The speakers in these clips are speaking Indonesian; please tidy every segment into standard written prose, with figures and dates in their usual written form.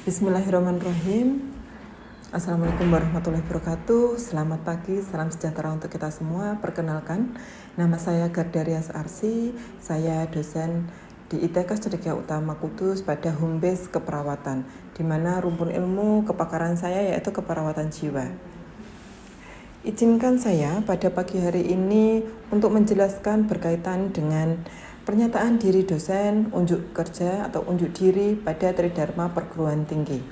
Bismillahirrahmanirrahim. Assalamualaikum warahmatullahi wabarakatuh. Selamat pagi, salam sejahtera untuk kita semua. Perkenalkan, nama saya Gardarias Arsi. Saya dosen di ITK Cendekia Utama Kudus pada home base keperawatan, di mana rumpun ilmu kepakaran saya yaitu keperawatan jiwa. Izinkan saya pada pagi hari ini untuk menjelaskan berkaitan dengan pernyataan diri dosen, unjuk kerja atau unjuk diri pada Tridharma Perguruan Tinggi.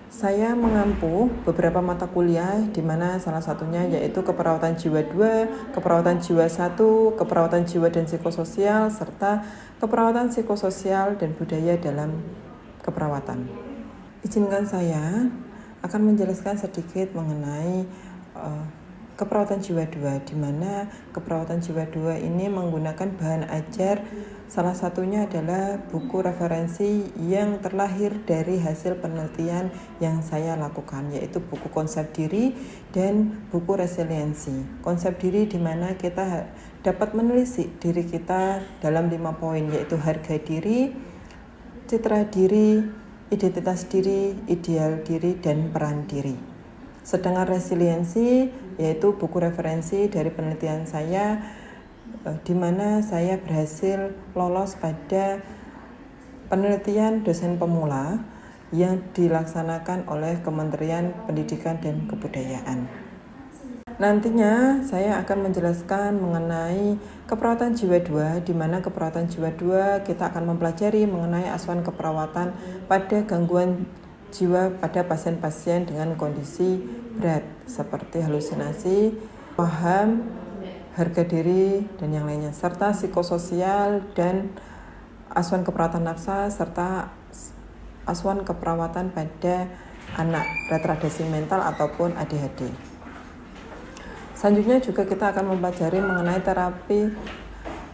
Saya mengampu beberapa mata kuliah di mana salah satunya yaitu keperawatan jiwa 2, keperawatan jiwa 1, keperawatan jiwa dan psikososial, serta keperawatan psikososial dan budaya dalam keperawatan. Izinkan saya akan menjelaskan sedikit mengenai keperawatan jiwa 2, di mana keperawatan jiwa 2 ini menggunakan bahan ajar, salah satunya adalah buku referensi yang terlahir dari hasil penelitian yang saya lakukan, yaitu buku konsep diri dan buku resiliensi. Konsep diri di mana kita dapat menelisik diri kita dalam 5 poin, yaitu harga diri, citra diri, identitas diri, ideal diri, dan peran diri. Sedangkan resiliensi yaitu buku referensi dari penelitian saya, di mana saya berhasil lolos pada penelitian dosen pemula yang dilaksanakan oleh Kementerian Pendidikan dan Kebudayaan. Nantinya saya akan menjelaskan mengenai keperawatan jiwa 2, di mana keperawatan jiwa 2 kita akan mempelajari mengenai asuhan keperawatan pada gangguan jiwa pada pasien-pasien dengan kondisi berat seperti halusinasi, paham, harga diri, dan yang lainnya, serta psikososial dan asuhan keperawatan nafsa, serta asuhan keperawatan pada anak retardasi mental ataupun ADHD. Selanjutnya juga kita akan mempelajari mengenai terapi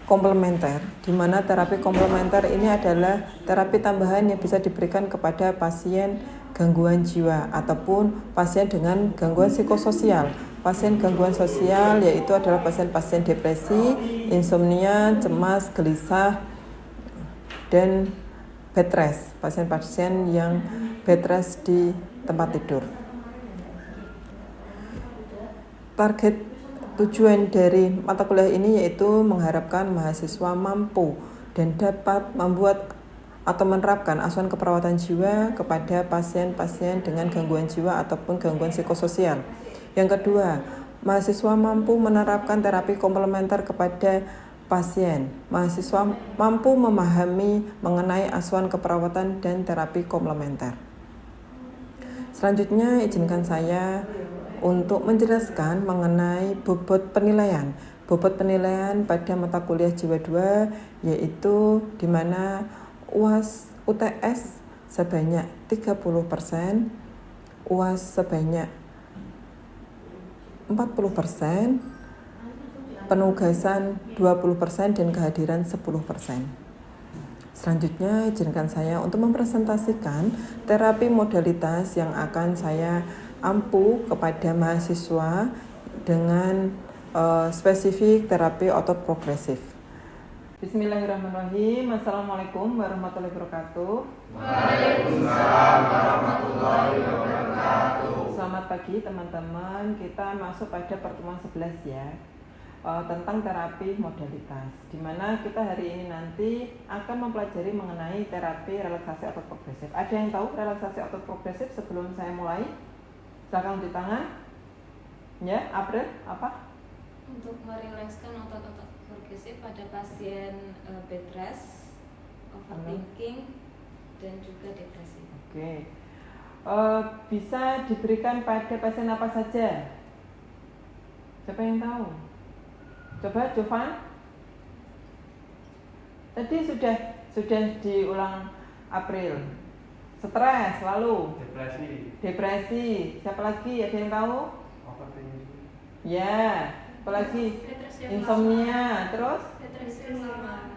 komplementer, di mana terapi komplementer ini adalah terapi tambahan yang bisa diberikan kepada pasien gangguan jiwa ataupun pasien dengan gangguan psikososial. Pasien gangguan sosial yaitu adalah pasien-pasien depresi, insomnia, cemas, gelisah, dan bed rest, pasien-pasien yang bed rest di tempat tidur. Target tujuan dari mata kuliah ini yaitu mengharapkan mahasiswa mampu dan dapat membuat atau menerapkan asuhan keperawatan jiwa kepada pasien-pasien dengan gangguan jiwa ataupun gangguan psikososial. Yang kedua, mahasiswa mampu menerapkan terapi komplementer kepada pasien. Mahasiswa mampu memahami mengenai asuhan keperawatan dan terapi komplementer. Selanjutnya, izinkan saya untuk menjelaskan mengenai bobot penilaian. Bobot penilaian pada mata kuliah jiwa 2 yaitu di mana UAS UTS sebanyak 30%, UAS sebanyak 40%, penugasan 20% dan kehadiran 10%. Selanjutnya izinkan saya untuk mempresentasikan terapi modalitas yang akan saya ampu kepada mahasiswa dengan spesifik terapi otot progresif. Bismillahirrahmanirrahim. Assalamualaikum warahmatullahi wabarakatuh. Waalaikumsalam warahmatullahi wabarakatuh. Selamat pagi teman-teman. Kita masuk pada pertemuan 11 ya, tentang terapi modalitas, di mana kita hari ini nanti akan mempelajari mengenai terapi relaksasi otot progresif. Ada yang tahu relaksasi otot progresif sebelum saya mulai? Silakan di tangan. Ya, April, apa? Untuk merilekskan otot-otot progresif pada pasien bed rest, overthinking, dan juga depresi. Oke. Bisa diberikan pada pasien apa saja? Siapa yang tahu? Coba, Jovan. Tadi sudah diulang April. Stres, lalu depresi. Siapa lagi? Ada yang tahu? Ya, apa lagi? Insomnia. Terus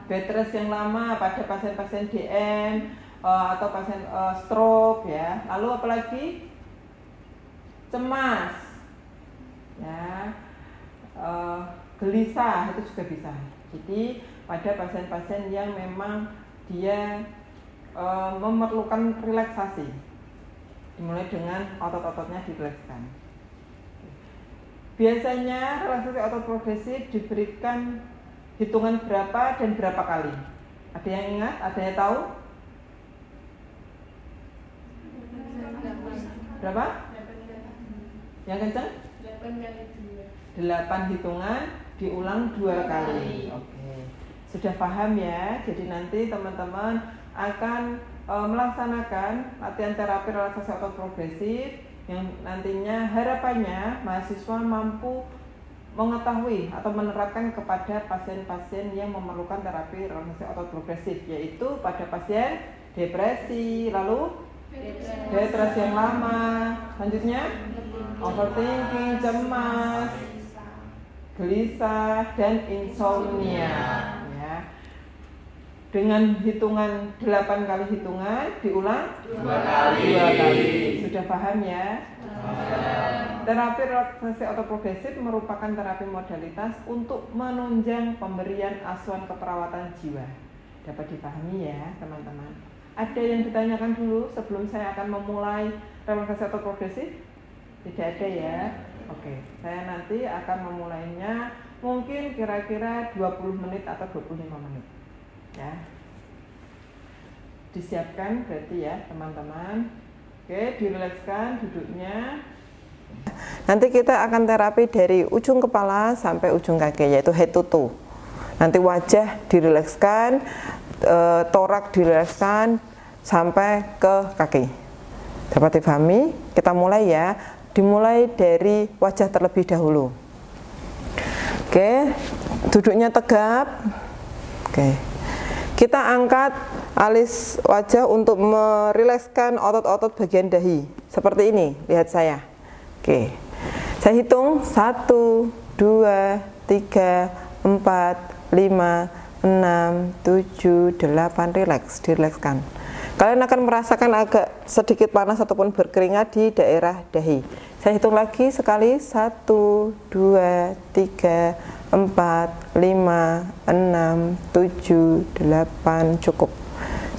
bed rest yang lama pada pasien-pasien DM atau pasien stroke ya. Lalu apa lagi? Cemas. Ya. Gelisah itu juga bisa. Jadi pada pasien-pasien yang memang dia memerlukan relaksasi. Dimulai dengan otot-ototnya dirilekskan. Biasanya relaksasi otot progresif diberikan hitungan berapa dan berapa kali? Ada yang ingat? Ada yang tahu? Berapa? Yang kencang? 8 hitungan diulang 2 kali. Oke. Sudah paham ya? Jadi nanti teman-teman akan melaksanakan latihan terapi relaksasi otot progresif yang nantinya harapannya mahasiswa mampu mengetahui atau menerapkan kepada pasien-pasien yang memerlukan terapi relaksasi otot progresif, yaitu pada pasien depresi, lalu depresi yang lama, selanjutnya overthinking, cemas, gelisah, dan insomnia. Ya. Dengan hitungan 8 kali hitungan diulang 2 kali. Sudah paham ya? Terapi relaksasi otot progresif merupakan terapi modalitas untuk menunjang pemberian asuhan keperawatan jiwa. Dapat dipahami ya teman-teman. Ada yang ditanyakan dulu sebelum saya akan memulai relaksasi otot progresif? Tidak ada ya? Oke, saya nanti akan memulainya mungkin kira-kira 20 menit atau 25 menit ya. Disiapkan berarti ya teman-teman. Oke, dirilekskan duduknya. Nanti kita akan terapi dari ujung kepala sampai ujung kaki, yaitu head to toe. Nanti wajah dirilekskan, torak dirilekskan sampai ke kaki. Dapat dipahami? Kita mulai ya. Dimulai dari wajah terlebih dahulu. Oke, duduknya tegap. Oke. Kita angkat alis wajah untuk merilekskan otot-otot bagian dahi. Seperti ini, lihat saya. Oke. Saya hitung 1, 2, 3, 4, 5, 6, 7, 8, dirilekskan. Kalian akan merasakan agak sedikit panas ataupun berkeringat di daerah dahi. Saya hitung lagi sekali, 1, 2, 3, 4, 5, 6, 7, 8, cukup.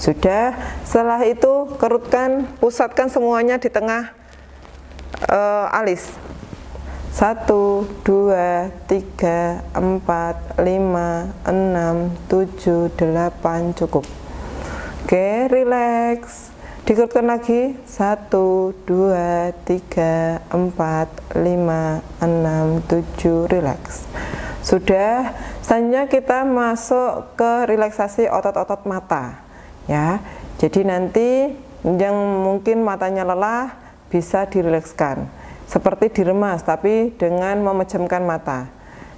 Sudah, setelah itu kerutkan, pusatkan semuanya di tengah alis. 1, 2, 3, 4, 5, 6, 7, 8, cukup. Oke, relax. Dikerutkan lagi. 1, 2, 3, 4, 5, 6, 7, relax. Sudah, selanjutnya kita masuk ke relaksasi otot-otot mata. Ya, jadi nanti yang mungkin matanya lelah bisa dirilekskan. Seperti diremas tapi dengan memejamkan mata.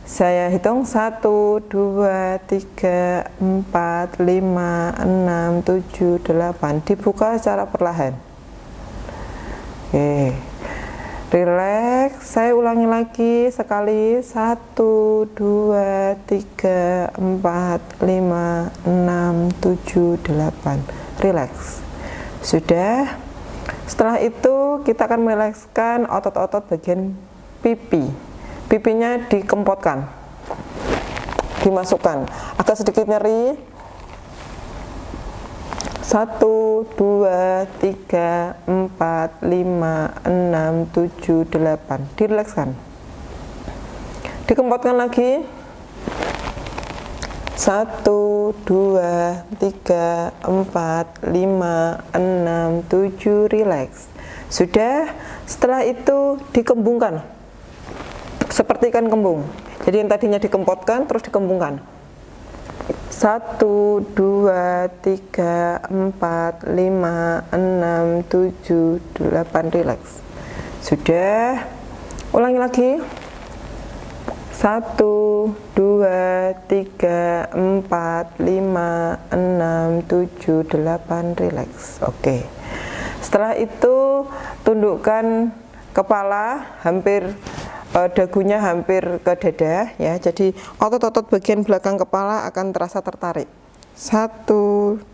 Saya hitung 1, 2, 3, 4, 5, 6, 7, 8. Dibuka secara perlahan. Oke. Relax. Saya ulangi lagi sekali. 1, 2, 3, 4, 5, 6, 7, 8. Relax. Sudah. Setelah itu kita akan merilekskan otot-otot bagian pipi. Pipinya dikempotkan, dimasukkan, agak sedikit nyeri. 1, 2, 3, 4, 5, 6, 7, 8. Dirilekskan. Dikempotkan lagi. 1, 2, 3, 4, 5, 6, 7. Relax. Sudah, setelah itu dikembungkan. Seperti ikan kembung. Jadi yang tadinya dikempotkan terus dikembungkan. 1, 2, 3, 4, 5, 6, 7, 8. Relax. Sudah. Ulangi lagi. 1, 2, 3, 4, 5, 6, 7, 8. Relax. Oke. Setelah itu tundukkan kepala hampir dagunya hampir ke dada ya. Jadi otot-otot bagian belakang kepala akan terasa tertarik. 1,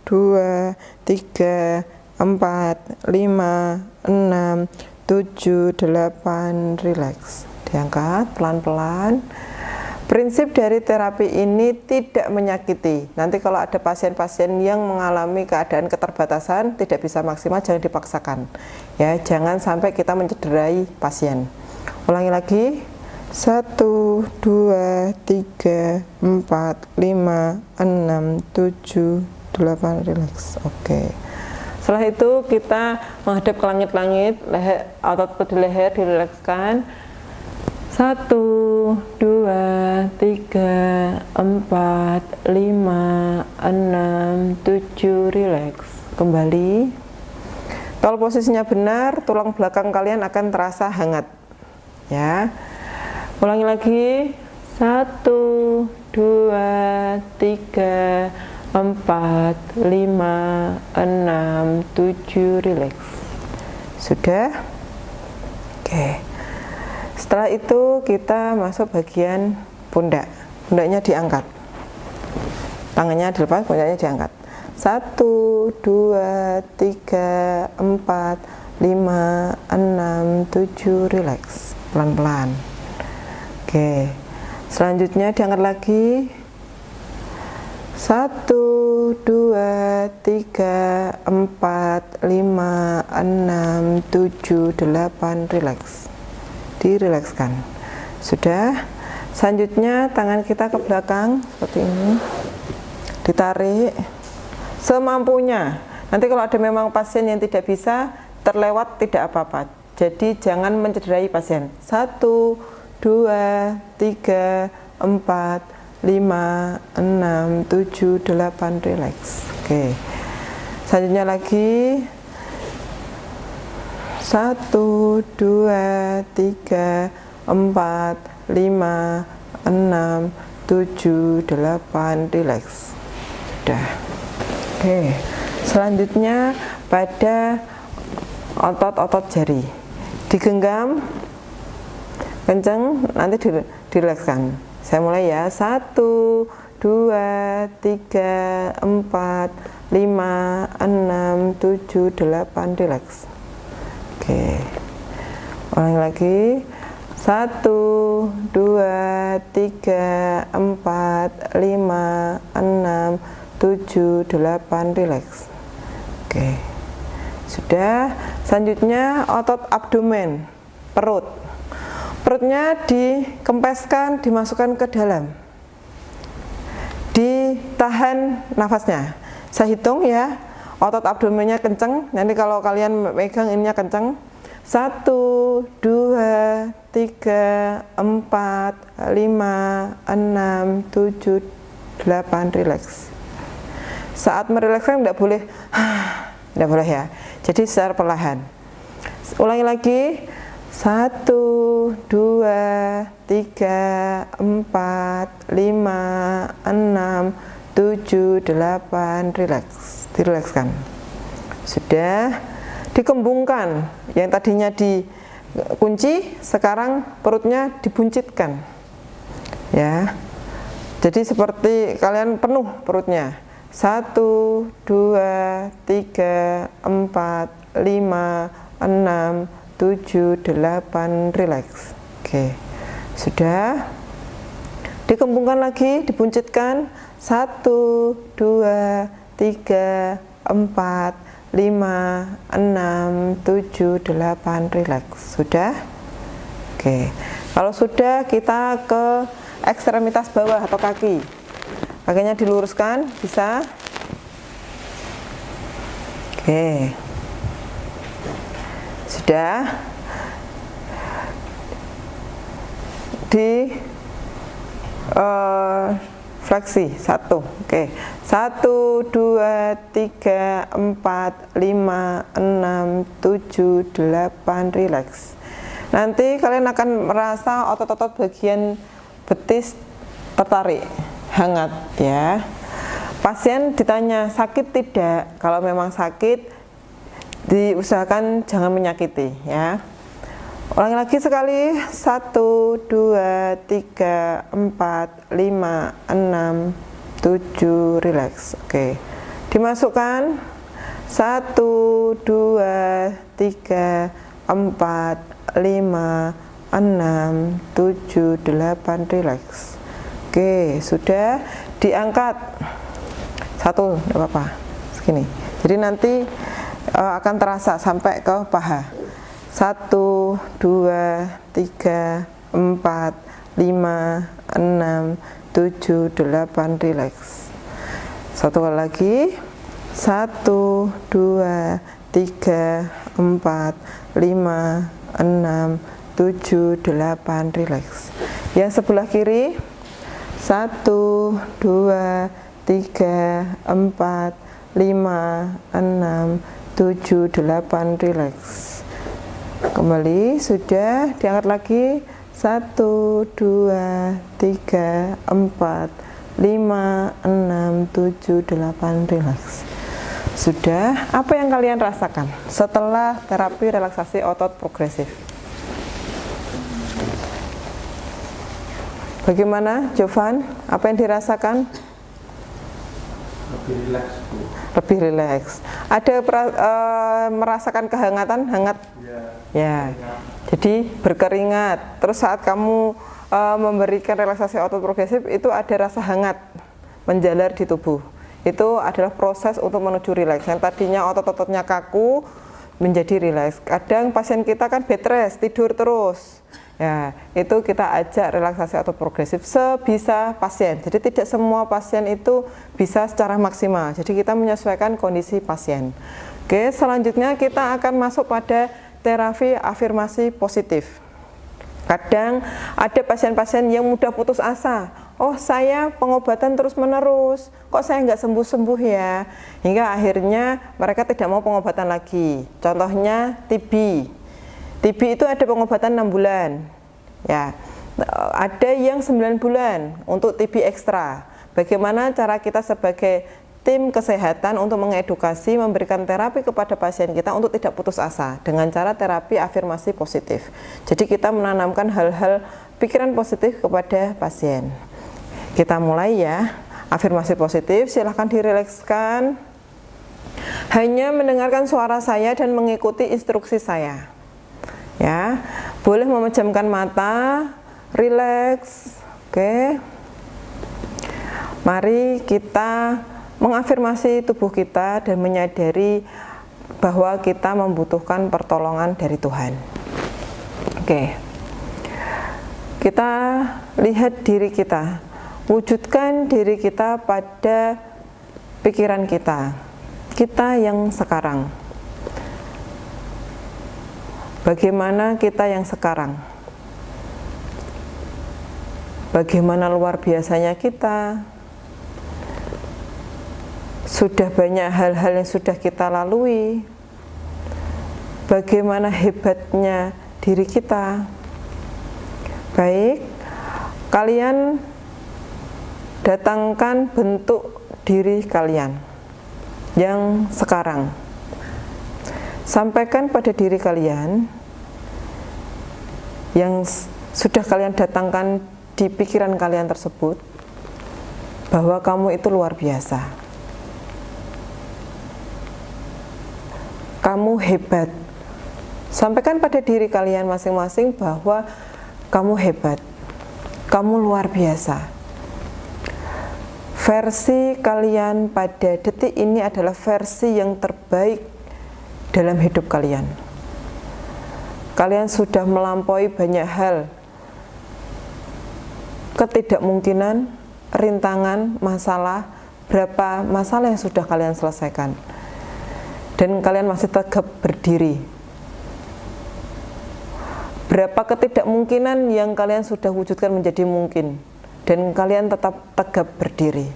2, 3, 4, 5, 6, 7, 8. Relax. Diangkat pelan-pelan. Prinsip dari terapi ini tidak menyakiti. Nanti kalau ada pasien-pasien yang mengalami keadaan keterbatasan, tidak bisa maksimal, jangan dipaksakan. Ya, jangan sampai kita mencederai pasien. Ulangi lagi. 1, 2, 3, 4, 5, 6, 7, 8, relax. Oke. Setelah itu kita menghadap ke langit-langit, otot di leher dirilekskan. 1, 2, 3, 4, 5, 6, 7, relax. Kembali. Kalau posisinya benar, tulang belakang kalian akan terasa hangat. Ya. Ulangi lagi. 1, 2, 3, 4, 5, 6, 7, relax. Sudah? Oke. Setelah itu kita masuk bagian pundak. Pundaknya diangkat. Tangannya dilepas, pundaknya diangkat. 1, 2, 3, 4, 5, 6, 7, relax. Pelan-pelan. Oke. Selanjutnya diangkat lagi. 1, 2, 3, 4, 5, 6, 7, 8, relax. Dirilekskan. Sudah. Selanjutnya tangan kita ke belakang seperti ini. Ditarik semampunya. Nanti kalau ada memang pasien yang tidak bisa, terlewat tidak apa-apa. Jadi jangan mencederai pasien. 1, 2, 3, 4, 5, 6, 7, 8, relax. Oke. Selanjutnya lagi. 1, 2, 3, 4, 5, 6, 7, 8, relax. Sudah. Oke. Selanjutnya pada otot-otot jari. Digenggam kenceng, nanti dirilekskan. Saya mulai ya. 1, 2, 3, 4, 5, 6, 7, 8, relax. Oke. Ulangi lagi. 1, 2, 3, 4, 5, 6, 7, 8, relax. Oke. Sudah. Selanjutnya otot abdomen, perut. Perutnya dikempeskan, dimasukkan ke dalam. Ditahan nafasnya. Saya hitung ya. Otot abdomennya kenceng. Nanti kalau kalian megang ininya kenceng. 1, 2, 3, 4, 5, 6, 7, 8, relax. Saat merilekskan tidak boleh ya. Jadi secara perlahan. Ulangi lagi. 1, 2, 3, 4, 5, 6, 7, 8, relax. Dirilekskan. Sudah. Dikembungkan. Yang tadinya dikunci, sekarang perutnya dibuncitkan. Ya. Jadi seperti kalian penuh perutnya. 1, 2, 3, 4, 5, 6, 7, 8, relax. Oke. Sudah. Dikembungkan lagi, dibuncitkan. 1, 2, 3, 4, 5, 6, 7, 8, relax. Sudah? Oke. Kalau sudah, kita ke ekstremitas bawah atau kaki. Kakinya diluruskan, bisa. Oke. Sudah. Di fleksi 1. Oke. 1, 2, 3, 4, 5, 6, 7, 8, relax. Nanti kalian akan merasa otot-otot bagian betis tertarik, hangat ya. Pasien ditanya sakit tidak? Kalau memang sakit, diusahakan jangan menyakiti ya. Ulangi lagi sekali. 1, 2, 3, 4, 5, 6, 7, relax. Oke. Dimasukkan. 1, 2, 3, 4, 5, 6, 7, 8, relax. Oke, sudah diangkat. Satu, tidak apa-apa. Segini. Jadi nanti akan terasa sampai ke paha. 1, 2, 3, 4, 5, 6, 7, 8, relax. Satu kali lagi. 1, 2, 3, 4, 5, 6, 7, 8, relax. Yang sebelah kiri. 1, 2, 3, 4, 5, 6, 7, 8, relax. Kembali, sudah diangkat lagi. 1, 2, 3, 4, 5, 6, 7, 8, relax. Sudah, apa yang kalian rasakan setelah terapi relaksasi otot progresif? Bagaimana, Jovan? Apa yang dirasakan? Lebih rileks, Bu. Lebih rileks. Ada merasakan kehangatan, hangat? Ya. Jadi berkeringat. Terus saat kamu memberikan relaksasi otot progresif itu ada rasa hangat menjalar di tubuh. Itu adalah proses untuk menuju rileks. Yang tadinya otot-ototnya kaku menjadi rileks. Kadang pasien kita kan bed rest, tidur terus. Ya, itu kita ajak relaksasi otot progresif sebisa pasien. Jadi tidak semua pasien itu bisa secara maksimal. Jadi kita menyesuaikan kondisi pasien. Oke, selanjutnya kita akan masuk pada terapi afirmasi positif. Kadang ada pasien-pasien yang mudah putus asa. Oh, saya pengobatan terus-menerus, kok saya nggak sembuh-sembuh ya? Hingga akhirnya mereka tidak mau pengobatan lagi. Contohnya TB. TB itu ada pengobatan 6 bulan. Ya. Ada yang 9 bulan untuk TB ekstra. Bagaimana cara kita sebagai tim kesehatan untuk mengedukasi, memberikan terapi kepada pasien kita untuk tidak putus asa dengan cara terapi afirmasi positif. Jadi kita menanamkan hal-hal pikiran positif kepada pasien. Kita mulai ya. Afirmasi positif, silahkan dirilekskan. Hanya mendengarkan suara saya dan mengikuti instruksi saya. Ya, boleh memejamkan mata, rileks. Oke. Mari kita mengafirmasi tubuh kita dan menyadari bahwa kita membutuhkan pertolongan dari Tuhan. Oke. Kita lihat diri kita. Wujudkan diri kita pada pikiran kita. Kita yang sekarang. Bagaimana kita yang sekarang? Bagaimana luar biasanya kita? Sudah banyak hal-hal yang sudah kita lalui. Bagaimana hebatnya diri kita? Baik, kalian datangkan bentuk diri kalian yang sekarang. Sampaikan pada diri kalian yang sudah kalian datangkan di pikiran kalian tersebut bahwa kamu itu luar biasa. Kamu hebat. Sampaikan pada diri kalian masing-masing bahwa kamu hebat. Kamu luar biasa. Versi kalian pada detik ini adalah versi yang terbaik dalam hidup kalian. Kalian sudah melampaui banyak hal, ketidakmungkinan, rintangan, masalah, berapa masalah yang sudah kalian selesaikan. Dan kalian masih tegap berdiri. Berapa ketidakmungkinan yang kalian sudah wujudkan menjadi mungkin. Dan kalian tetap tegap berdiri.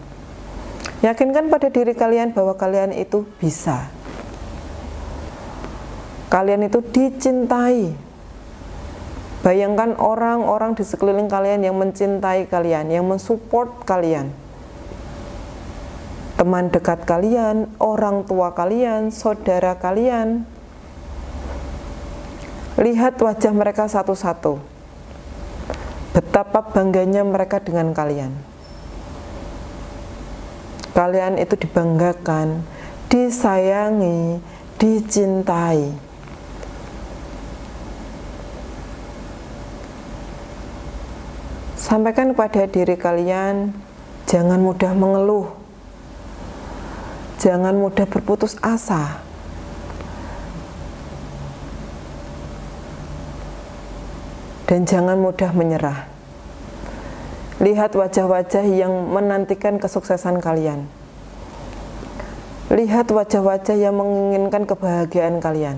Yakinkan pada diri kalian bahwa kalian itu bisa. Kalian itu dicintai. Bayangkan orang-orang di sekeliling kalian yang mencintai kalian, yang mensupport kalian. Teman dekat kalian, orang tua kalian, saudara kalian. Lihat wajah mereka satu-satu. Betapa bangganya mereka dengan kalian. Kalian itu dibanggakan, disayangi, dicintai. Sampaikan kepada diri kalian, jangan mudah mengeluh, jangan mudah berputus asa. Dan jangan mudah menyerah. Lihat wajah-wajah yang menantikan kesuksesan kalian. Lihat wajah-wajah yang menginginkan kebahagiaan kalian.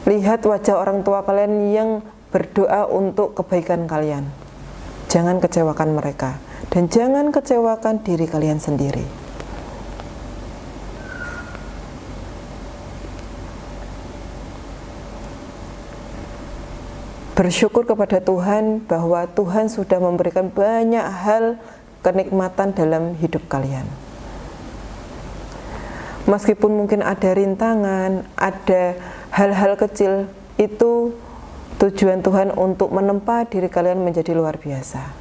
Lihat wajah orang tua kalian yang berdoa untuk kebaikan kalian. Jangan kecewakan mereka. Dan jangan kecewakan diri kalian sendiri. Bersyukur kepada Tuhan bahwa Tuhan sudah memberikan banyak hal kenikmatan dalam hidup kalian. Meskipun mungkin ada rintangan, ada hal-hal kecil, itu tujuan Tuhan untuk menempa diri kalian menjadi luar biasa.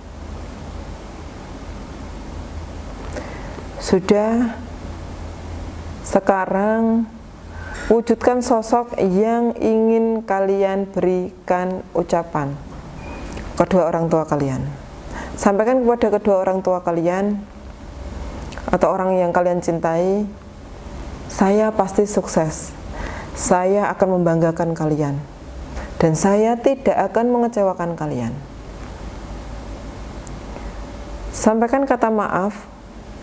Sudah, sekarang wujudkan sosok yang ingin kalian berikan ucapan kedua orang tua kalian. Sampaikan kepada kedua orang tua kalian atau orang yang kalian cintai, saya pasti sukses, saya akan membanggakan kalian, dan saya tidak akan mengecewakan kalian. Sampaikan kata maaf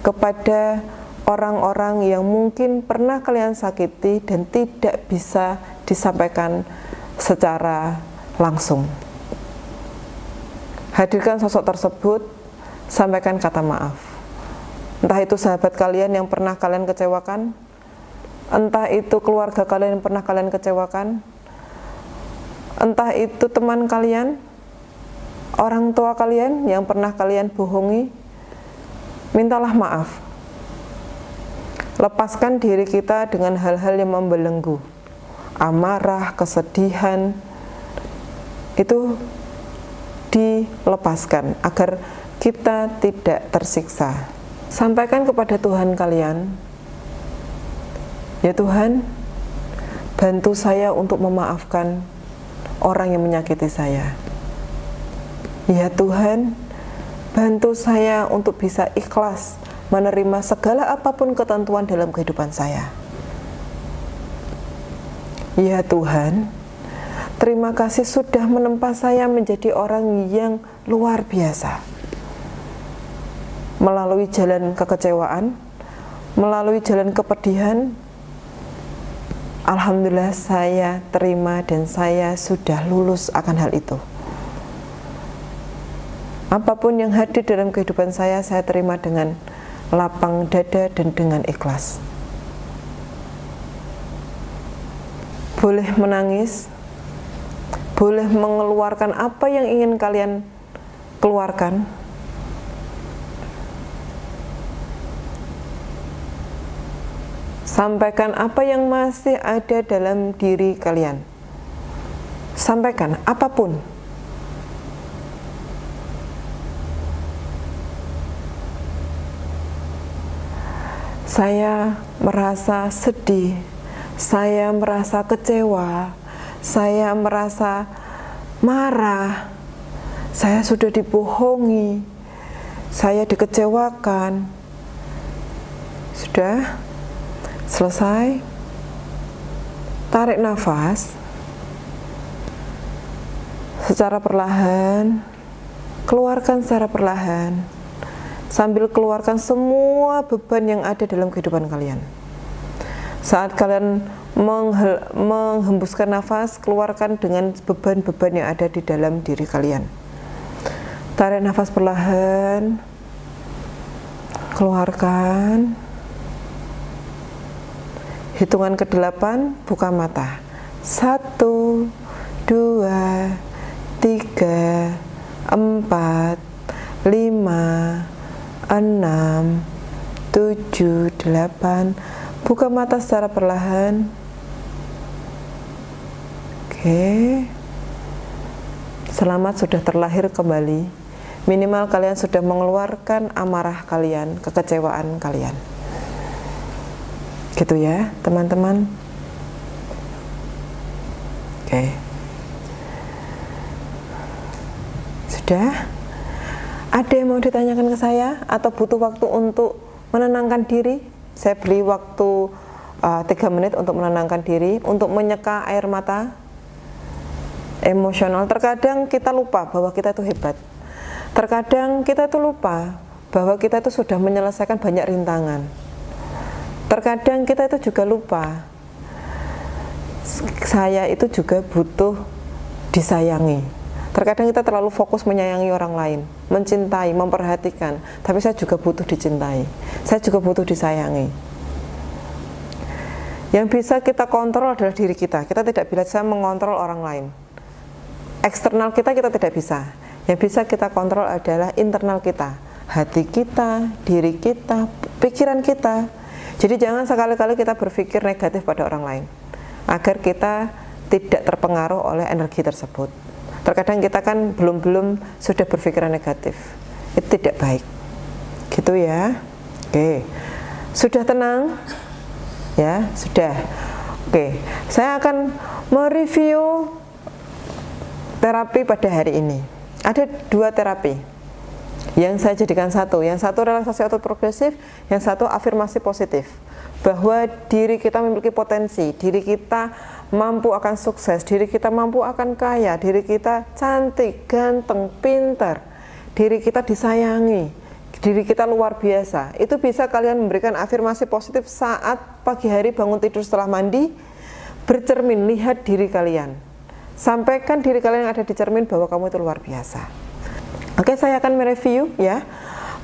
kepada orang-orang yang mungkin pernah kalian sakiti dan tidak bisa disampaikan secara langsung. Hadirkan sosok tersebut, sampaikan kata maaf. Entah itu sahabat kalian yang pernah kalian kecewakan, entah itu keluarga kalian yang pernah kalian kecewakan, entah itu teman kalian, orang tua kalian yang pernah kalian bohongi, mintalah maaf. Lepaskan diri kita dengan hal-hal yang membelenggu, amarah, kesedihan, itu dilepaskan agar kita tidak tersiksa. Sampaikan kepada Tuhan kalian, ya Tuhan, bantu saya untuk memaafkan orang yang menyakiti saya. Ya Tuhan, bantu saya untuk bisa ikhlas menerima segala apapun ketentuan dalam kehidupan saya. Ya Tuhan, terima kasih sudah menempa saya menjadi orang yang luar biasa. Melalui jalan kekecewaan, melalui jalan kepedihan, alhamdulillah saya terima dan saya sudah lulus akan hal itu. Apapun yang hadir dalam kehidupan saya terima dengan lapang dada dan dengan ikhlas. Boleh menangis, boleh mengeluarkan apa yang ingin kalian keluarkan. Sampaikan apa yang masih ada dalam diri kalian. Sampaikan apapun. Saya merasa sedih, saya merasa kecewa, saya merasa marah, saya sudah dibohongi, saya dikecewakan. Sudah selesai? Tarik nafas secara perlahan, keluarkan secara perlahan, sambil keluarkan semua beban yang ada dalam kehidupan kalian. Saat kalian menghembuskan nafas, keluarkan dengan beban-beban yang ada di dalam diri kalian. Tarik nafas perlahan, keluarkan. Hitungan ke-8, buka mata. 1, 2, 3, 4, 5, 6, 7, 8. Buka mata secara perlahan. Oke. Selamat sudah terlahir kembali. Minimal kalian sudah mengeluarkan amarah kalian, kekecewaan kalian. Gitu ya, teman-teman. Oke. Sudah? Ada yang mau ditanyakan ke saya atau butuh waktu untuk menenangkan diri? Saya beri waktu 3 menit untuk menenangkan diri, untuk menyeka air mata emosional. Terkadang kita lupa bahwa kita itu hebat. Terkadang kita itu lupa bahwa kita itu sudah menyelesaikan banyak rintangan. Terkadang kita itu juga lupa saya itu juga butuh disayangi. Terkadang kita terlalu fokus menyayangi orang lain, mencintai, memperhatikan, tapi saya juga butuh dicintai, saya juga butuh disayangi. Yang bisa kita kontrol adalah diri kita. Kita tidak bisa mengontrol orang lain. Eksternal kita tidak bisa. Yang bisa kita kontrol adalah internal kita, hati kita, diri kita, pikiran kita. Jadi jangan sekali-kali kita berpikir negatif pada orang lain, agar kita tidak terpengaruh oleh energi tersebut. Terkadang kita kan belum sudah berpikiran negatif, itu tidak baik. Gitu ya. Oke, sudah tenang? Ya, sudah. Oke, saya akan mereview terapi pada hari ini. Ada 2 terapi yang saya jadikan satu. Yang satu relaksasi otot progresif, yang satu afirmasi positif. Bahwa diri kita memiliki potensi, diri kita mampu akan sukses, diri kita mampu akan kaya, diri kita cantik, ganteng, pintar, diri kita disayangi, diri kita luar biasa. Itu bisa kalian memberikan afirmasi positif saat pagi hari bangun tidur setelah mandi, bercermin, lihat diri kalian. Sampaikan diri kalian yang ada di cermin bahwa kamu itu luar biasa. Oke, saya akan mereview ya.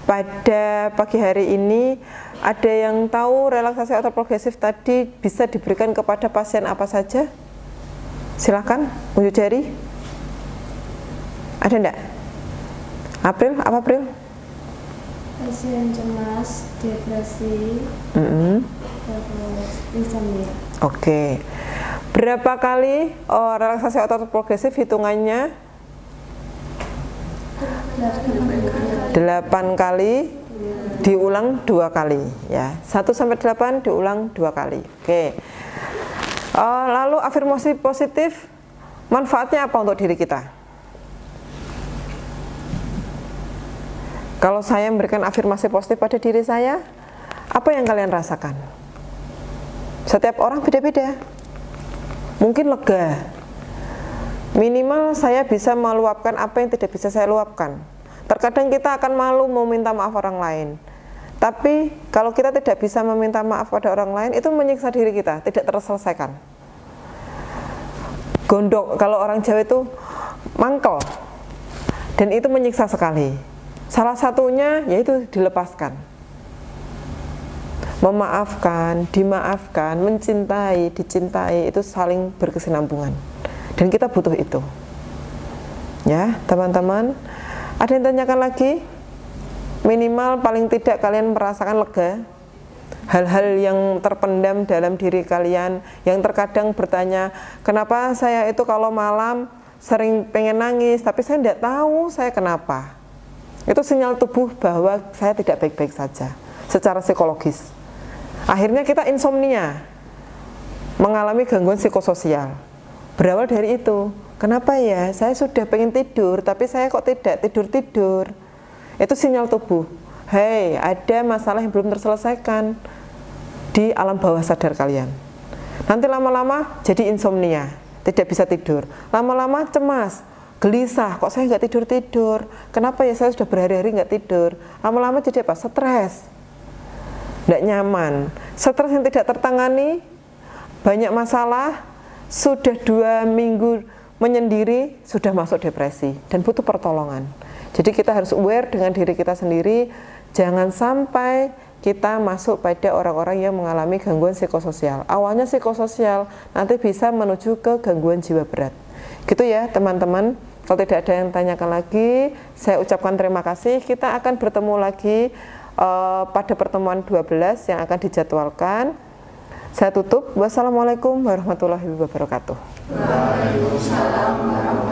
Pada pagi hari ini, ada yang tahu relaksasi otot progresif tadi bisa diberikan kepada pasien apa saja? Silakan, unjuk jari. Ada enggak? April, apa April? Pasien cemas, depresi, terus insomnia. Oke. Berapa kali relaksasi otot progresif hitungannya? 8 kali diulang 2 kali ya. 1 sampai 8 diulang 2 kali. Oke. Lalu afirmasi positif manfaatnya apa untuk diri kita? Kalau saya memberikan afirmasi positif pada diri saya, apa yang kalian rasakan? Setiap orang beda-beda. Mungkin lega. Minimal saya bisa meluapkan apa yang tidak bisa saya luapkan. Terkadang kita akan malu mau minta maaf orang lain. Tapi kalau kita tidak bisa meminta maaf pada orang lain, itu menyiksa diri kita, tidak terselesaikan. Gondok, kalau orang Jawa itu mangkel. Dan itu menyiksa sekali. Salah satunya yaitu dilepaskan. Memaafkan, dimaafkan, mencintai, dicintai, itu saling berkesinambungan. Dan kita butuh itu. Ya, teman-teman. Ada yang tanyakan lagi? Minimal paling tidak kalian merasakan lega. Hal-hal yang terpendam dalam diri kalian, yang terkadang bertanya, kenapa saya itu kalau malam sering pengen nangis, tapi saya tidak tahu saya kenapa. Itu sinyal tubuh bahwa saya tidak baik-baik saja, secara psikologis. Akhirnya kita insomnia, mengalami gangguan psikososial. Berawal dari itu. Kenapa ya? Saya sudah pengen tidur, tapi saya kok tidak tidur-tidur. Itu sinyal tubuh. Hei, ada masalah yang belum terselesaikan di alam bawah sadar kalian. Nanti lama-lama jadi insomnia, tidak bisa tidur. Lama-lama cemas, gelisah, kok saya nggak tidur-tidur. Kenapa ya saya sudah berhari-hari nggak tidur? Lama-lama jadi apa? Stres, nggak nyaman. Stres yang tidak tertangani, banyak masalah, sudah 2 minggu menyendiri, sudah masuk depresi dan butuh pertolongan. Jadi kita harus aware dengan diri kita sendiri, jangan sampai kita masuk pada orang-orang yang mengalami gangguan psikososial. Awalnya psikososial, nanti bisa menuju ke gangguan jiwa berat. Gitu ya teman-teman. Kalau tidak ada yang tanyakan lagi, saya ucapkan terima kasih. Kita akan bertemu lagi pada pertemuan 12 yang akan dijadwalkan. Saya tutup. Wassalamualaikum warahmatullahi wabarakatuh. Waalaikumsalam warahmatullahi wabarakatuh.